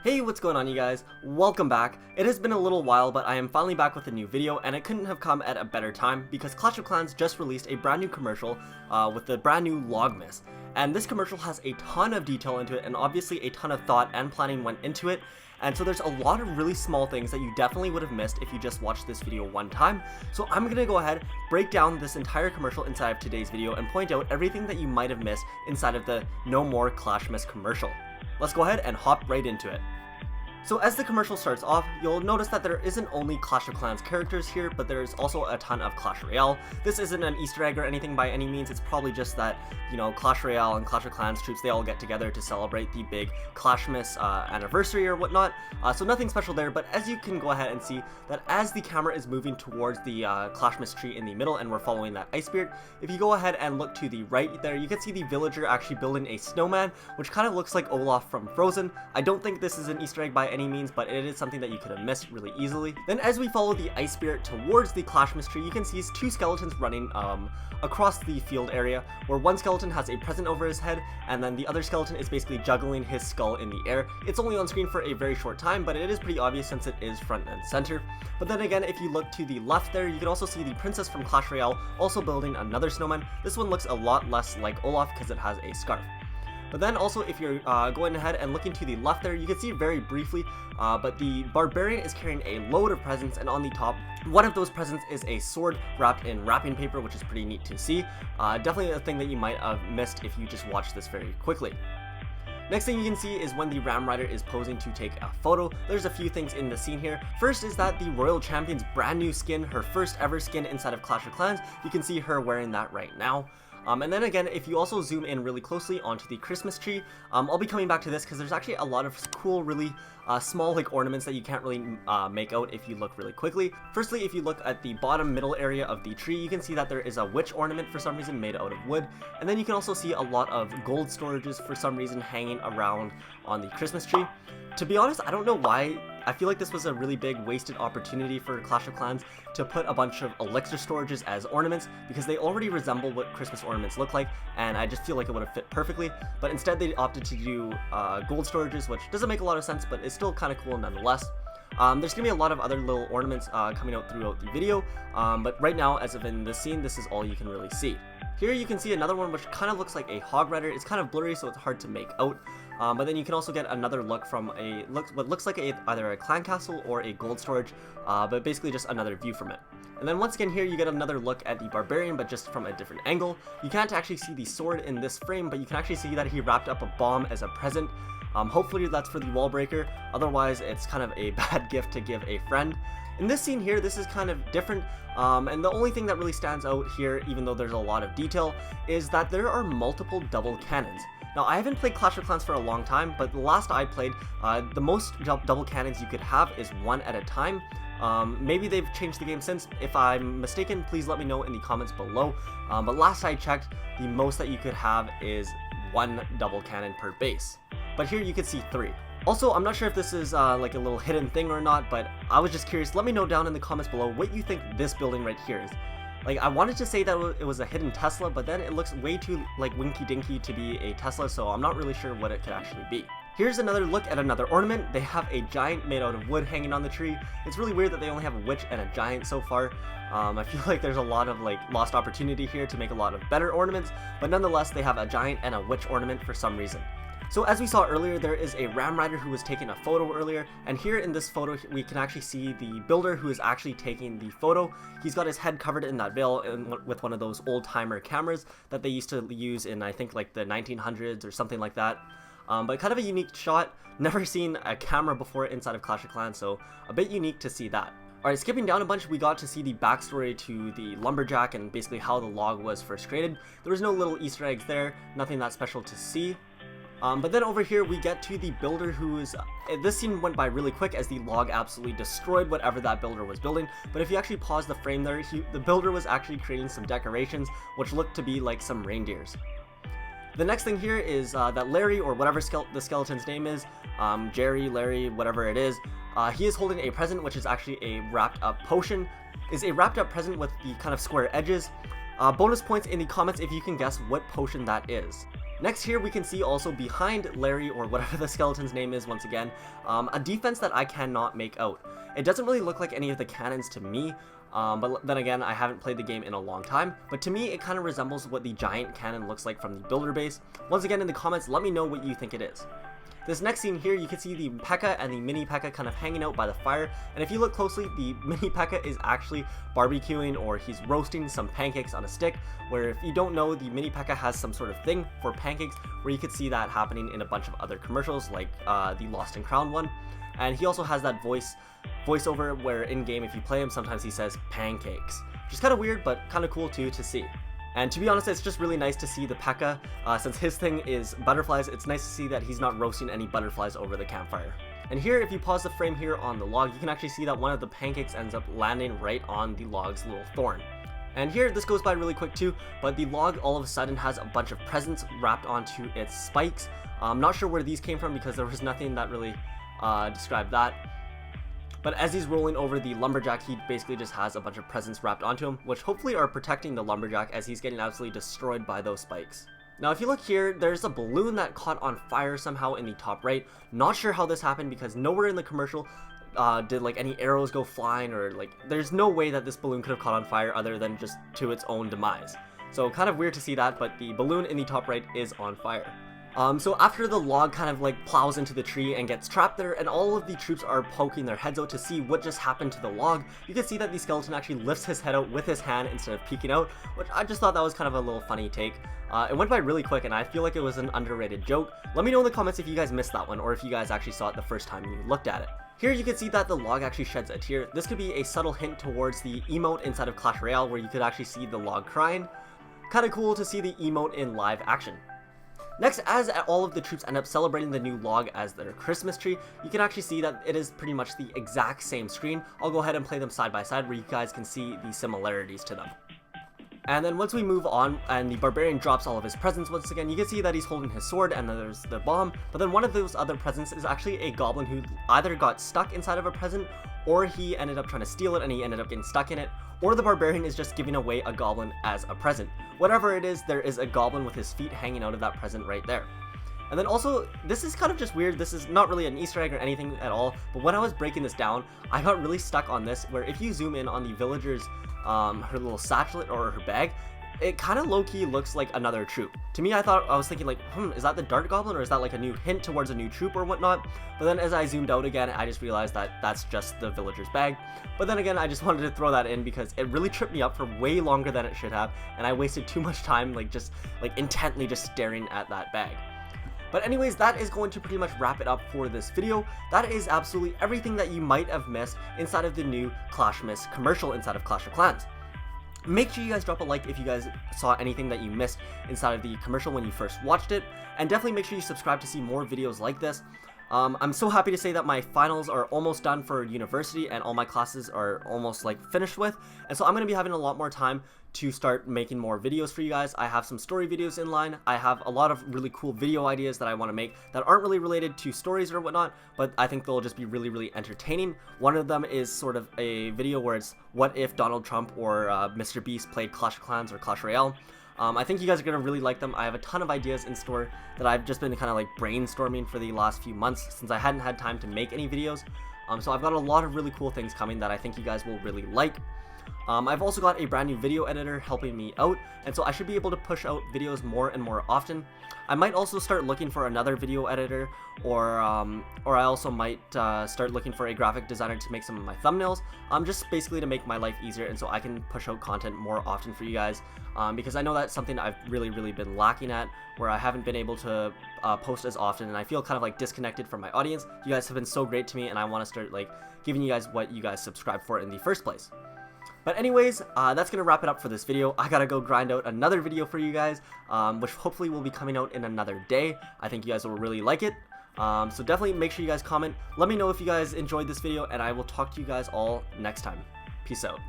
Hey, what's going on, you guys? Welcome back. It has been a little while, but I am finally back with a new video, and it couldn't have come at a better time because Clash of Clans just released a brand new commercial with the brand new Logmas. And this commercial has a ton of detail into it, and obviously a ton of thought and planning went into it. And so there's a lot of really small things that you definitely would have missed if you just watched this video one time. So I'm gonna go ahead, break down this entire commercial inside of today's video and point out everything that you might have missed inside of the No More Clashmas commercial. Let's go ahead and hop right into it. So as the commercial starts off, you'll notice that there isn't only Clash of Clans characters here, but there's also a ton of Clash Royale. This isn't an Easter egg or anything by any means, it's probably just that, you know, Clash Royale and Clash of Clans troops, they all get together to celebrate the big Clashmas anniversary or whatnot. So nothing special there, but as you can go ahead and see that as the camera is moving towards the Clashmas tree in the middle and we're following that ice spirit, if you go ahead and look to the right there, you can see the villager actually building a snowman, which kind of looks like Olaf from Frozen. I don't think this is an Easter egg by any means, but it is something that you could have missed really easily. Then as we follow the ice spirit towards the Clashmas tree, you can see two skeletons running across the field area, where one skeleton has a present over his head and then the other skeleton is basically juggling his skull in the air. It's only on screen for a very short time, but it is pretty obvious since it is front and center. But then again, if you look to the left there, you can also see the princess from Clash Royale also building another snowman. This one looks a lot less like Olaf because it has a scarf. But then also, if you're going ahead and looking to the left there, you can see very briefly, but the barbarian is carrying a load of presents, and on the top, one of those presents is a sword wrapped in wrapping paper, which is pretty neat to see. Definitely a thing that you might have missed if you just watched this very quickly. Next thing you can see is when the Ram Rider is posing to take a photo. There's a few things in the scene here. First is that the Royal Champion's brand new skin, her first ever skin inside of Clash of Clans, you can see her wearing that right now. And then again, if you also zoom in really closely onto the Christmas tree, I'll be coming back to this because there's actually a lot of cool, really small like ornaments that you can't really make out if you look really quickly. Firstly, if you look at the bottom middle area of the tree, you can see that there is a witch ornament for some reason made out of wood. And then you can also see a lot of gold storages for some reason hanging around on the Christmas tree. To be honest, I don't know why. I feel like this was a really big wasted opportunity for Clash of Clans to put a bunch of elixir storages as ornaments because they already resemble what Christmas ornaments look like, and I just feel like it would have fit perfectly. But instead they opted to do gold storages, which doesn't make a lot of sense, but it's still kind of cool nonetheless. There's gonna be a lot of other little ornaments coming out throughout the video, but right now, as of in this scene, this is all you can really see. Here you can see another one which kind of looks like a hog rider. It's kind of blurry, so it's hard to make out. But then you can also get another look from what looks like either a clan castle or a gold storage, but basically just another view from it. And then once again here you get another look at the barbarian, but just from a different angle. You can't actually see the sword in this frame, but you can actually see that he wrapped up a bomb as a present. Hopefully that's for the wall breaker, otherwise it's kind of a bad gift to give a friend. In this scene here, this is kind of different, and the only thing that really stands out here, even though there's a lot of detail, is that there are multiple double cannons. Now, I haven't played Clash of Clans for a long time, but the last I played, the most double cannons you could have is one at a time. Maybe they've changed the game since. If I'm mistaken, please let me know in the comments below. But last I checked, the most that you could have is one double cannon per base. But here you can see three. Also, I'm not sure if this is like a little hidden thing or not, but I was just curious. Let me know down in the comments below what you think this building right here is. Like, I wanted to say that it was a hidden Tesla, but then it looks way too like winky dinky to be a Tesla, so I'm not really sure what it could actually be. Here's another look at another ornament. They have a giant made out of wood hanging on the tree. It's really weird that they only have a witch and a giant so far. I feel like there's a lot of like lost opportunity here to make a lot of better ornaments, but nonetheless they have a giant and a witch ornament for some reason. So as we saw earlier, there is a Ram Rider who was taking a photo earlier, and here in this photo we can actually see the builder who is actually taking the photo. He's got his head covered in that veil with one of those old-timer cameras that they used to use in, I think, like the 1900s or something like that. But kind of a unique shot. Never seen a camera before inside of Clash of Clans, so a bit unique to see that. Alright, skipping down a bunch, we got to see the backstory to the lumberjack and basically how the log was first created. There was no little Easter eggs there, nothing that special to see. But then over here we get to the builder who's, this scene went by really quick as the log absolutely destroyed whatever that builder was building, but if you actually pause the frame there, the builder was actually creating some decorations which looked to be like some reindeers. The next thing here is that Larry, or whatever the skeleton's name is, Jerry, Larry, whatever it is, he is holding a present which is actually a wrapped up potion, is a wrapped up present with the kind of square edges. Bonus points in the comments if you can guess what potion that is. Next here we can see also behind Larry, or whatever the skeleton's name is once again, a defense that I cannot make out. It doesn't really look like any of the cannons to me, but then again, I haven't played the game in a long time, but to me it kind of resembles what the giant cannon looks like from the builder base. Once again, in the comments, let me know what you think it is. This next scene here, you can see the P.E.K.K.A. and the mini P.E.K.K.A. kind of hanging out by the fire, and if you look closely, the mini P.E.K.K.A. is actually barbecuing, or he's roasting some pancakes on a stick, where if you don't know, the mini P.E.K.K.A. has some sort of thing for pancakes, where you could see that happening in a bunch of other commercials, like the Lost and Crown one. And he also has that voiceover where in game, if you play him, sometimes he says pancakes, which is kind of weird, but kind of cool too to see. And to be honest, it's just really nice to see the P.E.K.K.A. Since his thing is butterflies, it's nice to see that he's not roasting any butterflies over the campfire. And here, if you pause the frame here on the log, you can actually see that one of the pancakes ends up landing right on the log's little thorn. And here, this goes by really quick too, but the log all of a sudden has a bunch of presents wrapped onto its spikes. I'm not sure where these came from because there was nothing that really described that. But as he's rolling over the lumberjack, he basically just has a bunch of presents wrapped onto him, which hopefully are protecting the lumberjack as he's getting absolutely destroyed by those spikes. Now if you look here, there's a balloon that caught on fire somehow in the top right. Not sure how this happened because nowhere in the commercial did like any arrows go flying, or like there's no way that this balloon could have caught on fire other than just to its own demise. So kind of weird to see that, but the balloon in the top right is on fire. So after the log kind of like plows into the tree and gets trapped there, and all of the troops are poking their heads out to see what just happened to the log, you can see that the skeleton actually lifts his head out with his hand instead of peeking out, which I just thought that was kind of a little funny take. It went by really quick and I feel like it was an underrated joke. Let me know in the comments if you guys missed that one, or if you guys actually saw it the first time you looked at it. Here you can see that the log actually sheds a tear. This could be a subtle hint towards the emote inside of Clash Royale where you could actually see the log crying. Kinda cool to see the emote in live action. Next, as all of the troops end up celebrating the new log as their Christmas tree, you can actually see that it is pretty much the exact same screen. I'll go ahead and play them side by side where you guys can see the similarities to them. And then once we move on and the barbarian drops all of his presents once again, you can see that he's holding his sword and then there's the bomb, but then one of those other presents is actually a goblin who either got stuck inside of a present, or he ended up trying to steal it and he ended up getting stuck in it, or the barbarian is just giving away a goblin as a present. Whatever it is, there is a goblin with his feet hanging out of that present right there. And then also, this is kind of just weird, this is not really an Easter egg or anything at all, but when I was breaking this down, I got really stuck on this, where if you zoom in on the villager's, her little satchel or her bag, it kind of low-key looks like another troop. To me, I was thinking like, is that the Dart Goblin, or is that like a new hint towards a new troop or whatnot? But then as I zoomed out again, I just realized that that's just the villager's bag. But then again, I just wanted to throw that in because it really tripped me up for way longer than it should have, and I wasted too much time intently just staring at that bag. But anyways, that is going to pretty much wrap it up for this video. That is absolutely everything that you might have missed inside of the new Clashmas commercial inside of Clash of Clans. Make sure you guys drop a like if you guys saw anything that you missed inside of the commercial when you first watched it, and definitely make sure you subscribe to see more videos like this. I'm so happy to say that my finals are almost done for university and all my classes are almost like finished with, and so I'm going to be having a lot more time to start making more videos for you guys. I have some story videos in line. I have a lot of really cool video ideas that I want to make that aren't really related to stories or whatnot, but I think they'll just be really entertaining. One of them is sort of a video where it's what if Donald Trump or Mr. Beast played Clash of Clans or Clash Royale. I think you guys are going to really like them. I have a ton of ideas in store that I've just been kind of like brainstorming for the last few months since I hadn't had time to make any videos. So I've got a lot of really cool things coming that I think you guys will really like. I've also got a brand new video editor helping me out, and so I should be able to push out videos more and more often. I might also start looking for another video editor, or I also might start looking for a graphic designer to make some of my thumbnails, just basically to make my life easier and so I can push out content more often for you guys, because I know that's something I've really been lacking at, where I haven't been able to post as often, and I feel kind of like disconnected from my audience. You guys have been so great to me, and I want to start like giving you guys what you guys subscribe for in the first place. But anyways, that's going to wrap it up for this video. I gotta go grind out another video for you guys, which hopefully will be coming out in another day. I think you guys will really like it. So definitely make sure you guys comment. Let me know if you guys enjoyed this video, and I will talk to you guys all next time. Peace out.